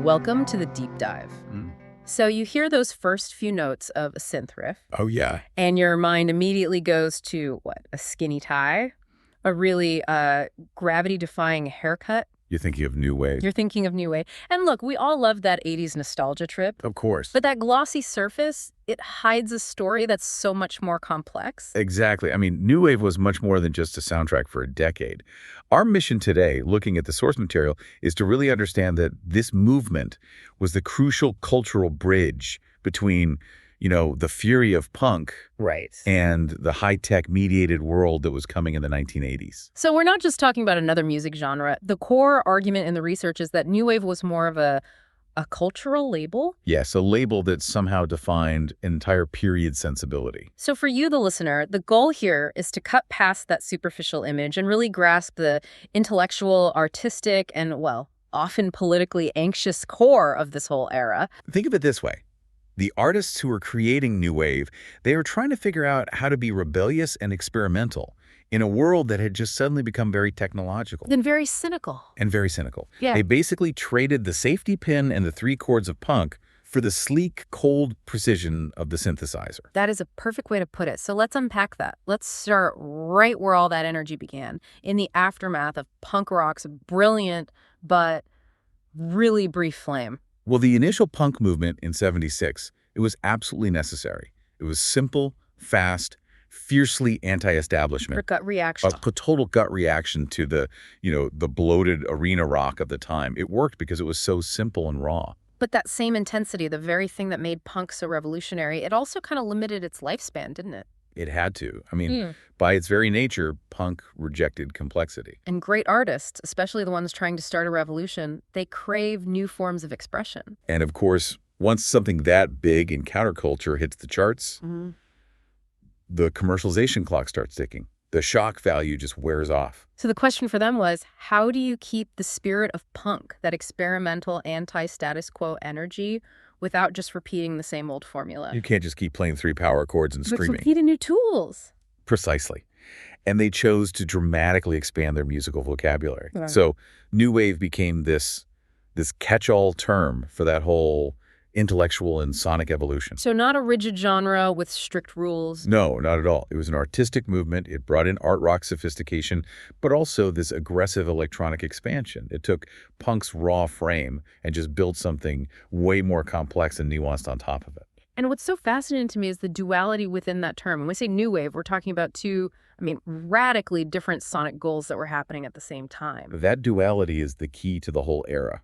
Welcome to the deep dive. Mm. So you hear those first few notes of a synth riff, Oh, yeah. and your mind immediately goes to, what, a skinny tie? A really gravity-defying haircut? You're thinking of new wave. You're thinking of new wave. And look, we all love that 80s nostalgia trip. Of course. But that glossy surface, it hides a story that's so much more complex. Exactly. I mean, new wave was much more than just a soundtrack for a decade. Our mission today, looking at the source material, is to really understand that this movement was the crucial cultural bridge between, the fury of punk Right. and the high-tech mediated world that was coming in the 1980s. So we're not just talking about another music genre. The core argument in the research is that new wave was more of a cultural label. Yes, a label that somehow defined entire period sensibility. So for you, the listener, the goal here is to cut past that superficial image and really grasp the intellectual, artistic, and, well, often politically anxious core of this whole era. Think of it this way. The artists who were creating new wave, they were trying to figure out how to be rebellious and experimental in a world that had just suddenly become very technological. Then very cynical. And very cynical. Yeah. They basically traded the safety pin and the 3 chords of punk for the sleek, cold precision of the synthesizer. That is a perfect way to put it. So let's unpack that. Let's start right where all that energy began, in the aftermath of punk rock's brilliant but really brief flame. Well, the initial punk movement in '76, it was absolutely necessary. It was simple, fast, fiercely anti-establishment. Gut reaction. A total gut reaction to the bloated arena rock of the time. It worked because it was so simple and raw. But that same intensity, the very thing that made punk so revolutionary, it also kind of limited its lifespan, didn't it? It had to. I mean, by its very nature, punk rejected complexity. And great artists, especially the ones trying to start a revolution, they crave new forms of expression. And of course, once something that big in counterculture hits the charts, the commercialization clock starts ticking. The shock value just wears off. So the question for them was, how do you keep the spirit of punk, that experimental anti-status quo energy, without just repeating the same old formula? You can't just keep playing 3 power chords and screaming. But needed new tools. Precisely. And they chose to dramatically expand their musical vocabulary. Right. So new wave became this catch-all term for that whole intellectual and sonic evolution. So not a rigid genre with strict rules. No, not at all. It was an artistic movement. It brought in art rock sophistication, but also this aggressive electronic expansion. It took punk's raw frame and just built something way more complex and nuanced on top of it. And what's so fascinating to me is the duality within that term. When we say new wave, we're talking about two, radically different sonic goals that were happening at the same time. That duality is the key to the whole era.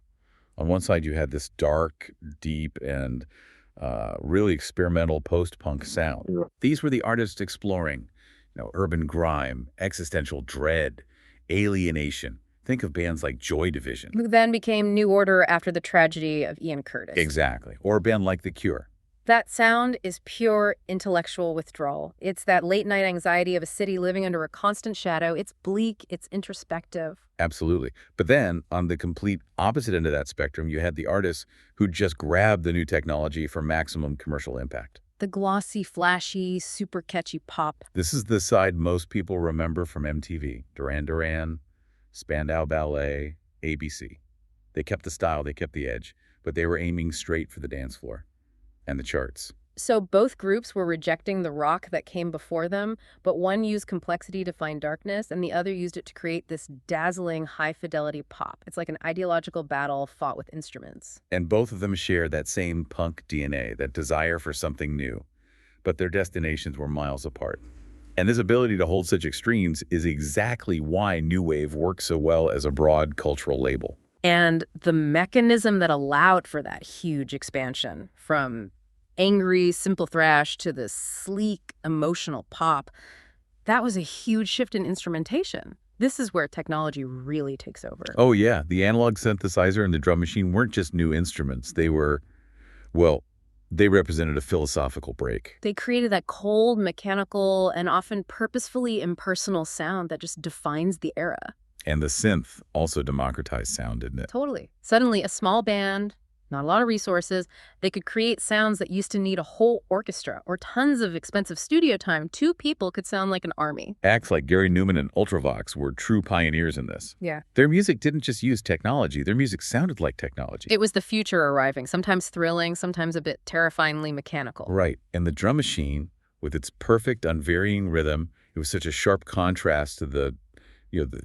On one side, you had this dark, deep, and really experimental post-punk sound. Yeah. These were the artists exploring, urban grime, existential dread, alienation. Think of bands like Joy Division. Who then became New Order after the tragedy of Ian Curtis. Exactly. Or a band like The Cure. That sound is pure intellectual withdrawal. It's that late-night anxiety of a city living under a constant shadow. It's bleak. It's introspective. Absolutely. But then, on the complete opposite end of that spectrum, you had the artists who just grabbed the new technology for maximum commercial impact. The glossy, flashy, super catchy pop. This is the side most people remember from MTV. Duran Duran, Spandau Ballet, ABC. They kept the style, they kept the edge, but they were aiming straight for the dance floor and the charts. So both groups were rejecting the rock that came before them, but one used complexity to find darkness, and the other used it to create this dazzling, high-fidelity pop. It's like an ideological battle fought with instruments. And both of them shared that same punk DNA, that desire for something new. But their destinations were miles apart. And this ability to hold such extremes is exactly why new wave works so well as a broad cultural label. And the mechanism that allowed for that huge expansion, from angry, simple thrash to the sleek, emotional pop, that was a huge shift in instrumentation. This is where technology really takes over. Oh, yeah. The analog synthesizer and the drum machine weren't just new instruments. They represented a philosophical break. They created that cold, mechanical, and often purposefully impersonal sound that just defines the era. And the synth also democratized sound, didn't it? Totally. Suddenly, a small band, not a lot of resources. They could create sounds that used to need a whole orchestra or tons of expensive studio time. Two people could sound like an army. Acts like Gary Newman and Ultravox were true pioneers in this. Yeah. Their music didn't just use technology. Their music sounded like technology. It was the future arriving, sometimes thrilling, sometimes a bit terrifyingly mechanical. Right. And the drum machine, with its perfect, unvarying rhythm, it was such a sharp contrast to the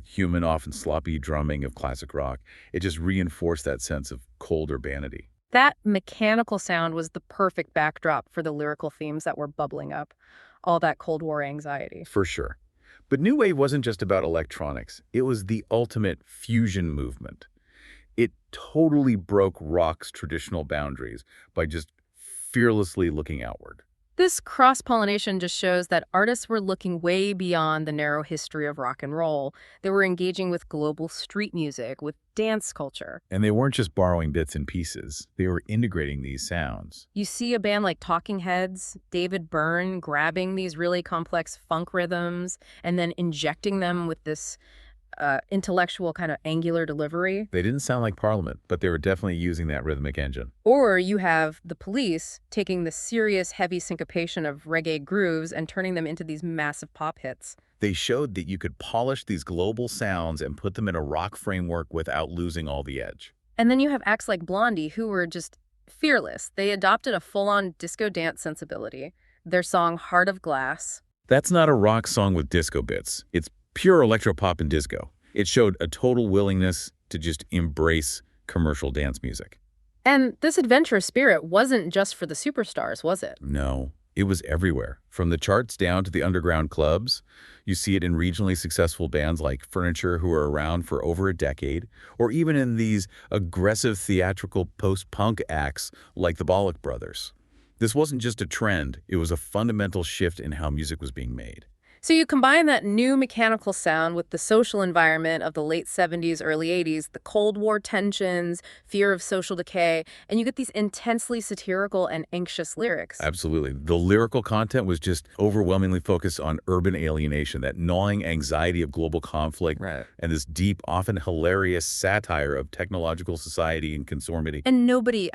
human, often sloppy drumming of classic rock. It just reinforced that sense of cold urbanity. That mechanical sound was the perfect backdrop for the lyrical themes that were bubbling up, all that Cold War anxiety. For sure. But New Wave wasn't just about electronics. It was the ultimate fusion movement. It totally broke rock's traditional boundaries by just fearlessly looking outward. This cross-pollination just shows that artists were looking way beyond the narrow history of rock and roll. They were engaging with global street music, with dance culture. And they weren't just borrowing bits and pieces. They were integrating these sounds. You see a band like Talking Heads, David Byrne, grabbing these really complex funk rhythms and then injecting them with this intellectual kind of angular delivery. They didn't sound like Parliament, but they were definitely using that rhythmic engine. Or you have the Police taking the serious, heavy syncopation of reggae grooves and turning them into these massive pop hits. They showed that you could polish these global sounds and put them in a rock framework without losing all the edge. And then you have acts like Blondie, who were just fearless. They adopted a full-on disco dance sensibility. Their song Heart of Glass. That's not a rock song with disco bits. It's pure electropop and disco. It showed a total willingness to just embrace commercial dance music. And this adventurous spirit wasn't just for the superstars, was it? No, it was everywhere. From the charts down to the underground clubs. You see it in regionally successful bands like Furniture, who are around for over a decade, or even in these aggressive theatrical post-punk acts like the Bollock Brothers. This wasn't just a trend, it was a fundamental shift in how music was being made. So you combine that new mechanical sound with the social environment of the late 70s, early 80s, the Cold War tensions, fear of social decay, and you get these intensely satirical and anxious lyrics. Absolutely. The lyrical content was just overwhelmingly focused on urban alienation, that gnawing anxiety of global conflict, Right. and this deep, often hilarious satire of technological society and conformity. And nobody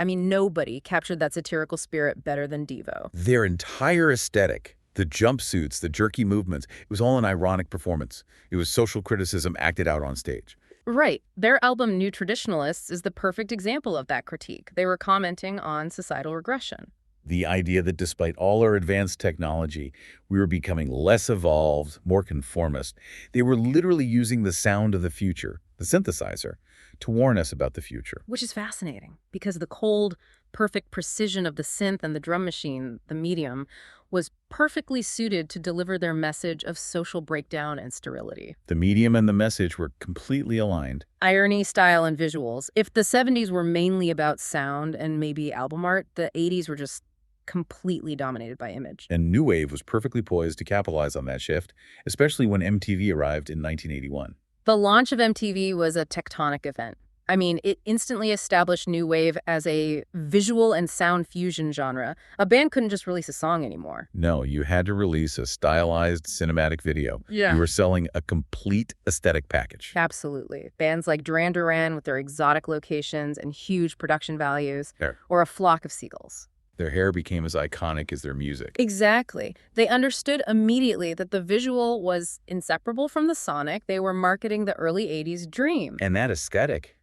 captured that satirical spirit better than Devo. Their entire aesthetic, the jumpsuits, the jerky movements, it was all an ironic performance. It was social criticism acted out on stage. Right. Their album New Traditionalists is the perfect example of that critique. They were commenting on societal regression. The idea that despite all our advanced technology, we were becoming less evolved, more conformist. They were literally using the sound of the future, the synthesizer, to warn us about the future. Which is fascinating, because the cold, perfect precision of the synth and the drum machine, the medium, was perfectly suited to deliver their message of social breakdown and sterility. The medium and the message were completely aligned. Irony, style, and visuals. If the 70s were mainly about sound and maybe album art, the 80s were just completely dominated by image. And New Wave was perfectly poised to capitalize on that shift, especially when MTV arrived in 1981. The launch of MTV was a tectonic event. I mean, it instantly established New Wave as a visual and sound fusion genre. A band couldn't just release a song anymore. No, you had to release a stylized cinematic video. Yeah. You were selling a complete aesthetic package. Absolutely. Bands like Duran Duran with their exotic locations and huge production values, There. or A Flock of Seagulls. Their hair became as iconic as their music. Exactly. They understood immediately that the visual was inseparable from the sonic. They were marketing the early 80s dream. And that aesthetic,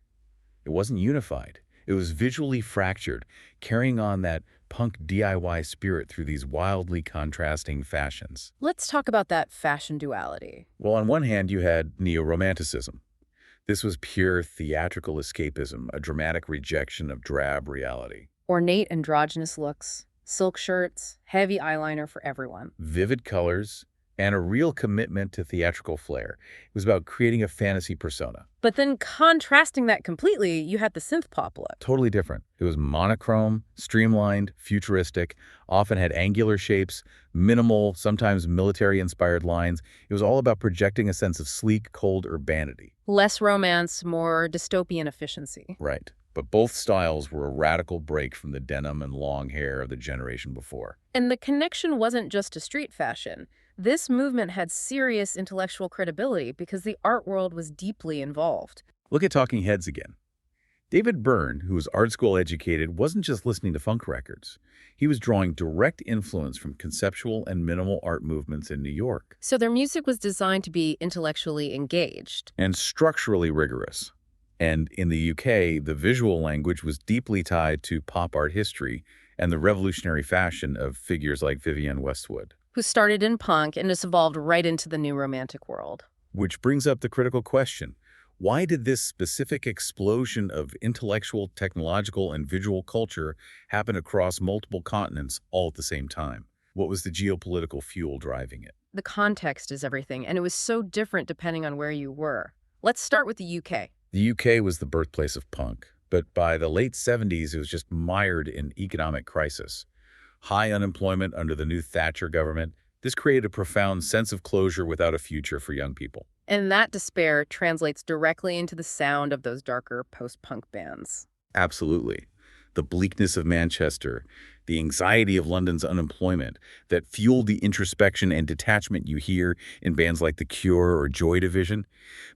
it wasn't unified. It was visually fractured, carrying on that punk DIY spirit through these wildly contrasting fashions. Let's talk about that fashion duality. Well, on one hand, you had neo-romanticism. This was pure theatrical escapism, a dramatic rejection of drab reality. Ornate androgynous looks, silk shirts, heavy eyeliner for everyone. Vivid colors, and a real commitment to theatrical flair. It was about creating a fantasy persona. But then contrasting that completely, you had the synth pop look. Totally different. It was monochrome, streamlined, futuristic, often had angular shapes, minimal, sometimes military-inspired lines. It was all about projecting a sense of sleek, cold urbanity. Less romance, more dystopian efficiency. Right. But both styles were a radical break from the denim and long hair of the generation before. And the connection wasn't just to street fashion. This movement had serious intellectual credibility because the art world was deeply involved. Look at Talking Heads again. David Byrne, who was art school educated, wasn't just listening to funk records. He was drawing direct influence from conceptual and minimal art movements in New York. So their music was designed to be intellectually engaged. And structurally rigorous. And in the UK, the visual language was deeply tied to pop art history and the revolutionary fashion of figures like Vivienne Westwood. Who started in punk and has evolved right into the new romantic world. Which brings up the critical question. Why did this specific explosion of intellectual, technological, and visual culture happen across multiple continents all at the same time? What was the geopolitical fuel driving it? The context is everything, and it was so different depending on where you were. Let's start with the UK. The UK was the birthplace of punk, but by the late 70s, it was just mired in economic crisis. High unemployment under the new Thatcher government. This created a profound sense of closure without a future for young people. And that despair translates directly into the sound of those darker post-punk bands. Absolutely. The bleakness of Manchester, the anxiety of London's unemployment that fueled the introspection and detachment you hear in bands like The Cure or Joy Division.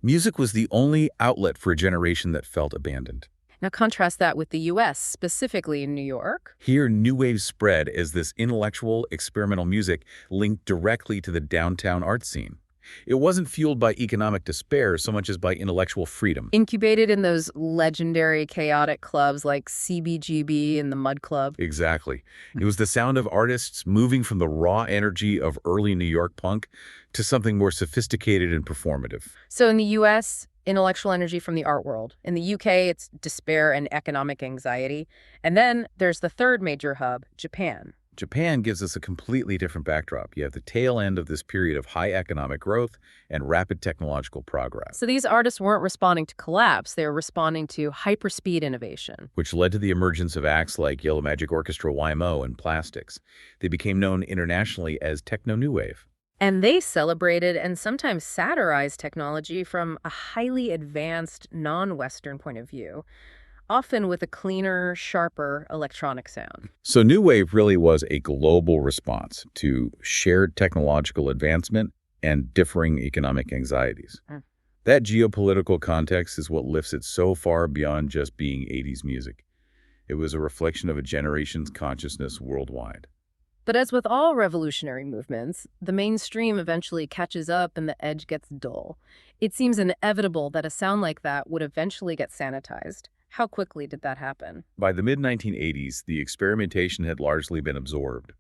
Music was the only outlet for a generation that felt abandoned. Now contrast that with the US, specifically in New York. Here, new wave spread as this intellectual, experimental music linked directly to the downtown art scene. It wasn't fueled by economic despair so much as by intellectual freedom. Incubated in those legendary chaotic clubs like CBGB and the Mud Club. Exactly. It was the sound of artists moving from the raw energy of early New York punk to something more sophisticated and performative. So in the US, intellectual energy from the art world. In the UK, it's despair and economic anxiety. And then there's the third major hub, Japan. Japan gives us a completely different backdrop. You have the tail end of this period of high economic growth and rapid technological progress. So these artists weren't responding to collapse, they were responding to hyperspeed innovation. Which led to the emergence of acts like Yellow Magic Orchestra YMO and Plastics. They became known internationally as techno new wave. And they celebrated and sometimes satirized technology from a highly advanced, non-Western point of view, often with a cleaner, sharper electronic sound. So new wave really was a global response to shared technological advancement and differing economic anxieties. That geopolitical context is what lifts it so far beyond just being 80s music. It was a reflection of a generation's consciousness worldwide. But as with all revolutionary movements, the mainstream eventually catches up and the edge gets dull. It seems inevitable that a sound like that would eventually get sanitized. How quickly did that happen? By the mid-1980s, the experimentation had largely been absorbed.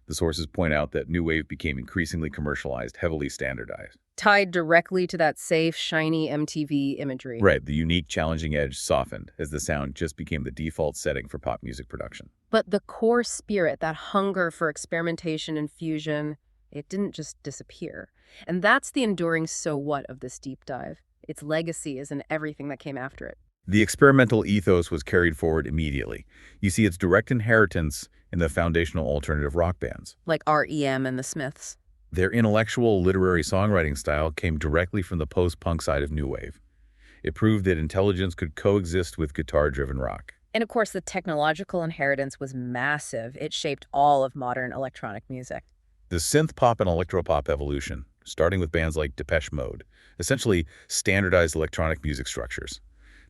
The sources point out that new wave became increasingly commercialized, heavily standardized. Tied directly to that safe, shiny MTV imagery. Right, the unique, challenging edge softened as the sound just became the default setting for pop music production. But the core spirit, that hunger for experimentation and fusion, it didn't just disappear. And that's the enduring so what of this deep dive. Its legacy is in everything that came after it. The experimental ethos was carried forward immediately. You see its direct inheritance in the foundational alternative rock bands. Like REM and the Smiths. Their intellectual literary songwriting style came directly from the post-punk side of new wave. It proved that intelligence could coexist with guitar-driven rock. And of course, the technological inheritance was massive. It shaped all of modern electronic music. The synth pop and electropop evolution, starting with bands like Depeche Mode, essentially standardized electronic music structures.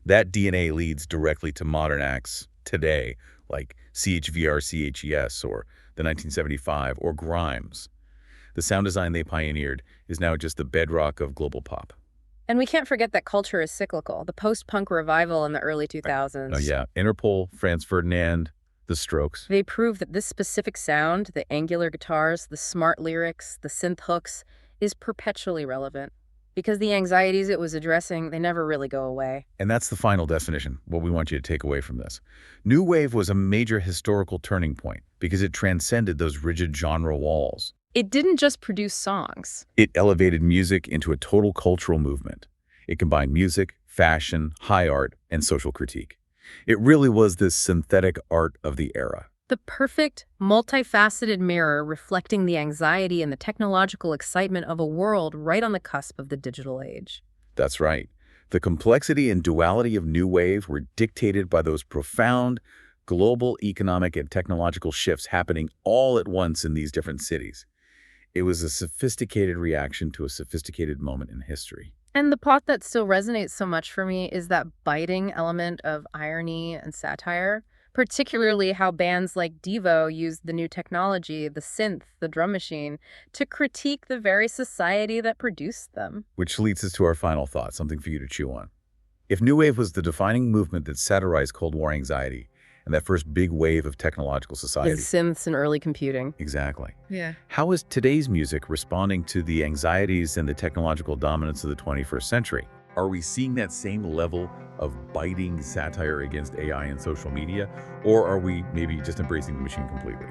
That DNA leads directly to modern acts today, like CHVR CHES or the 1975 or Grimes. The sound design they pioneered is now just the bedrock of global pop. And we can't forget that culture is cyclical. The post-punk revival in the early 2000s. Oh yeah, Interpol, Franz Ferdinand, The Strokes. They proved that this specific sound, the angular guitars, the smart lyrics, the synth hooks, is perpetually relevant. Because the anxieties it was addressing, they never really go away. And that's the final definition, what we want you to take away from this. New wave was a major historical turning point because it transcended those rigid genre walls. It didn't just produce songs. It elevated music into a total cultural movement. It combined music, fashion, high art, and social critique. It really was this synthetic art of the era. The perfect, multifaceted mirror reflecting the anxiety and the technological excitement of a world right on the cusp of the digital age. That's right. The complexity and duality of new wave were dictated by those profound global economic and technological shifts happening all at once in these different cities. It was a sophisticated reaction to a sophisticated moment in history. And the plot that still resonates so much for me is that biting element of irony and satire, particularly how bands like Devo use the new technology, the synth, the drum machine, to critique the very society that produced them. Which leads us to our final thought, something for you to chew on. If New Wave was the defining movement that satirized Cold War anxiety and that first big wave of technological With society. synths and early computing. Exactly. Yeah. How is today's music responding to the anxieties and the technological dominance of the 21st century? Are we seeing that same level of biting satire against AI and social media, or are we maybe just embracing the machine completely?